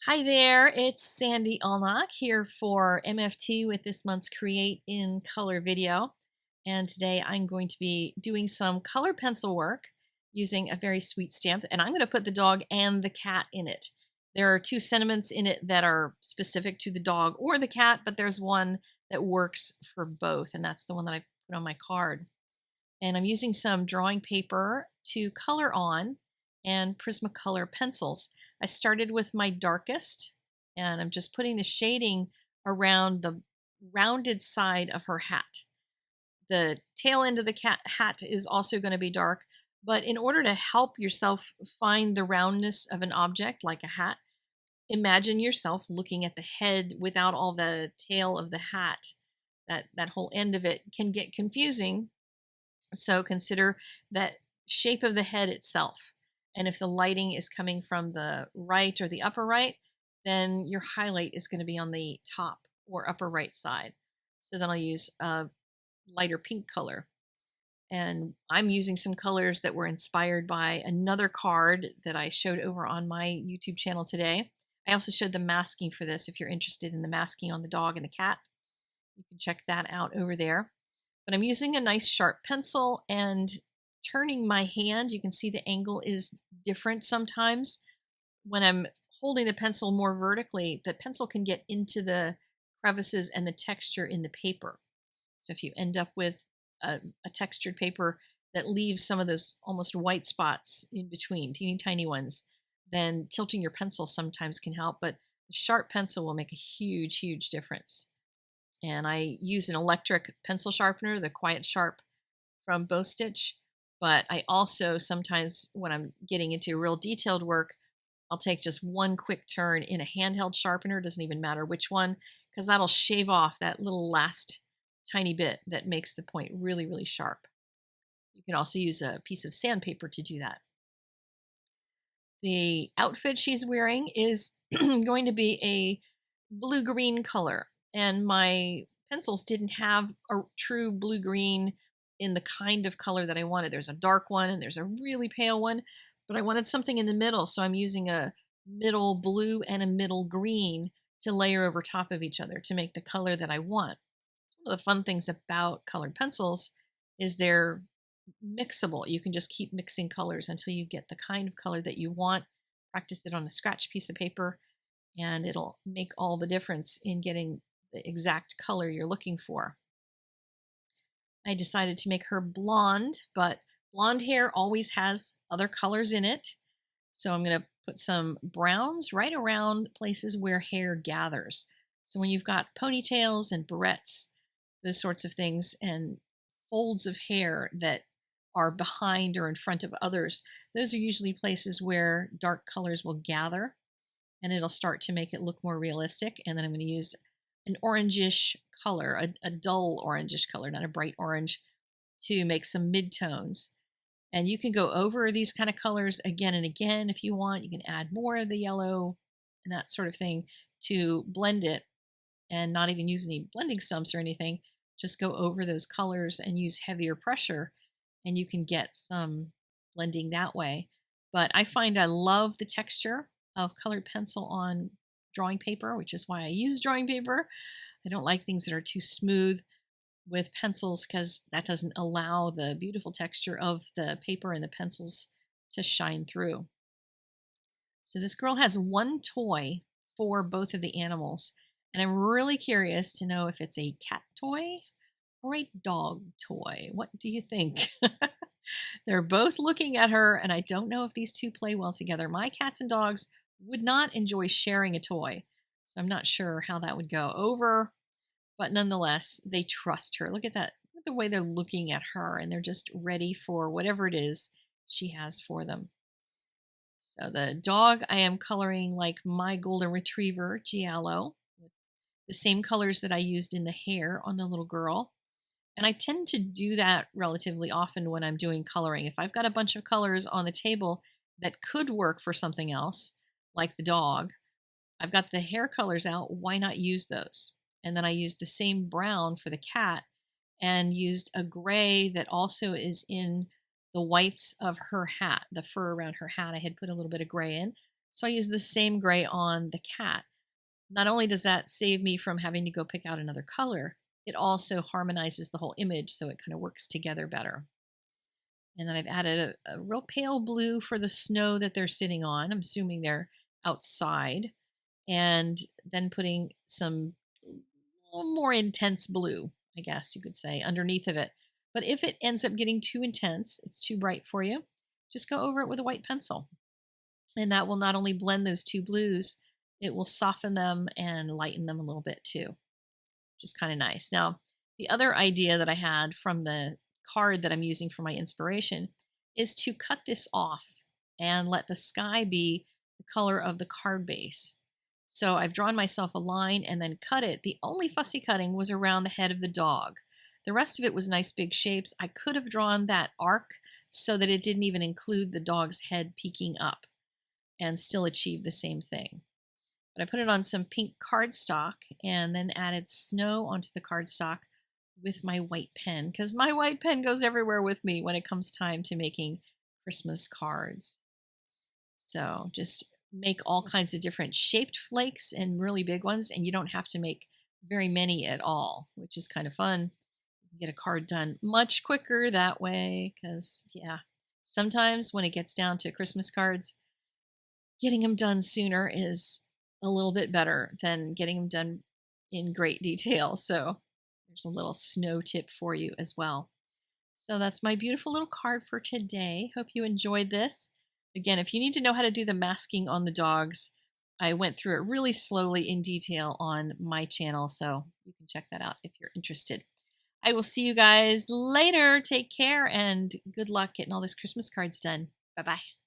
Hi there, it's Sandy Allnock here for MFT with this month's Create in Color video. And today I'm going to be doing some color pencil work using a very sweet stamp, and I'm going to put the dog and the cat in it. There are two sentiments in it that are specific to the dog or the cat, but there's one that works for both, and that's the one that I've put on my card. And I'm using some drawing paper to color on and Prismacolor pencils. I started with my darkest, and I'm just putting the shading around the rounded side of her hat. The tail end of the cat hat is also going to be dark, but in order to help yourself find the roundness of an object like a hat, imagine yourself looking at the head without all the tail of the hat. That whole end of it can get confusing, so consider that shape of the head itself. And if the lighting is coming from the right or the upper right, then your highlight is going to be on the top or upper right side. So then I'll use a lighter pink color. And I'm using some colors that were inspired by another card that I showed over on my YouTube channel today. I also showed the masking for this. If you're interested in the masking on the dog and the cat, you can check that out over there. But I'm using a nice sharp pencil and turning my hand. You can see the angle is different sometimes. When I'm holding the pencil more vertically, the pencil can get into the crevices and the texture in the paper. So if you end up with a textured paper that leaves some of those almost white spots in between, teeny tiny ones, then tilting your pencil sometimes can help. But the sharp pencil will make a huge, huge difference. And I use an electric pencil sharpener, the Quiet Sharp from Bow Stitch. But I also sometimes, when I'm getting into real detailed work, I'll take just one quick turn in a handheld sharpener, doesn't even matter which one, because that'll shave off that little last tiny bit that makes the point really, really sharp. You can also use a piece of sandpaper to do that. The outfit she's wearing is going to be a blue-green color, and my pencils didn't have a true blue-green in the kind of color that I wanted. There's a dark one and there's a really pale one, but I wanted something in the middle, so I'm using a middle blue and a middle green to layer over top of each other to make the color that I want. It's one of the fun things about colored pencils is they're mixable. You can just keep mixing colors until you get the kind of color that you want. Practice it on a scratch piece of paper, and it'll make all the difference in getting the exact color you're looking for. I decided to make her blonde, but blonde hair always has other colors in it. So I'm going to put some browns right around places where hair gathers. So when you've got ponytails and barrettes, those sorts of things, and folds of hair that are behind or in front of others, those are usually places where dark colors will gather, and it'll start to make it look more realistic. And then I'm going to use an orangish color, a dull orangish color, not a bright orange, to make some midtones. And you can go over these kind of colors again and again if you want. You can add more of the yellow and that sort of thing to blend it, and not even use any blending stumps or anything. Just go over those colors and use heavier pressure, and you can get some blending that way. But I find I love the texture of colored pencil on drawing paper, which is why I use drawing paper. I don't like things that are too smooth with pencils because that doesn't allow the beautiful texture of the paper and the pencils to shine through. So this girl has one toy for both of the animals, and I'm really curious to know if it's a cat toy or a dog toy. What do you think? They're both looking at her, and I don't know if these two play well together. My cats and dogs would not enjoy sharing a toy, so I'm not sure how that would go over, but nonetheless, they trust her. Look at that, look at the way they're looking at her, and they're just ready for whatever it is she has for them. So the dog I am coloring like my golden retriever, Giallo, with the same colors that I used in the hair on the little girl. And I tend to do that relatively often when I'm doing coloring. If I've got a bunch of colors on the table that could work for something else, like the dog, I've got the hair colors out, why not use those? And then I used the same brown for the cat and used a gray that also is in the whites of her hat, the fur around her hat. I had put a little bit of gray in. So I use the same gray on the cat. Not only does that save me from having to go pick out another color, it also harmonizes the whole image so it kind of works together better. And then I've added a real pale blue for the snow that they're sitting on. I'm assuming they're outside. And then putting some more intense blue, I guess you could say, underneath of it. But if it ends up getting too intense, it's too bright for you, just go over it with a white pencil. And that will not only blend those two blues, it will soften them and lighten them a little bit too, which is kind of nice. Now, the other idea that I had from the card that I'm using for my inspiration is to cut this off and let the sky be the color of the card base. So I've drawn myself a line and then cut it. The only fussy cutting was around the head of the dog. The rest of it was nice big shapes. I could have drawn that arc so that it didn't even include the dog's head peeking up and still achieve the same thing. But I put it on some pink cardstock and then added snow onto the cardstock with my white pen, because my white pen goes everywhere with me when it comes time to making Christmas cards. So just make all kinds of different shaped flakes and really big ones, and you don't have to make very many at all, which is kind of fun. You get a card done much quicker that way, because yeah, sometimes when it gets down to Christmas cards, getting them done sooner is a little bit better than getting them done in great detail. So there's a little snow tip for you as well. So that's my beautiful little card for today. Hope you enjoyed this. Again, if you need to know how to do the masking on the dogs, I went through it really slowly in detail on my channel, so you can check that out if you're interested. I will see you guys later. Take care and good luck getting all these Christmas cards done. Bye-bye.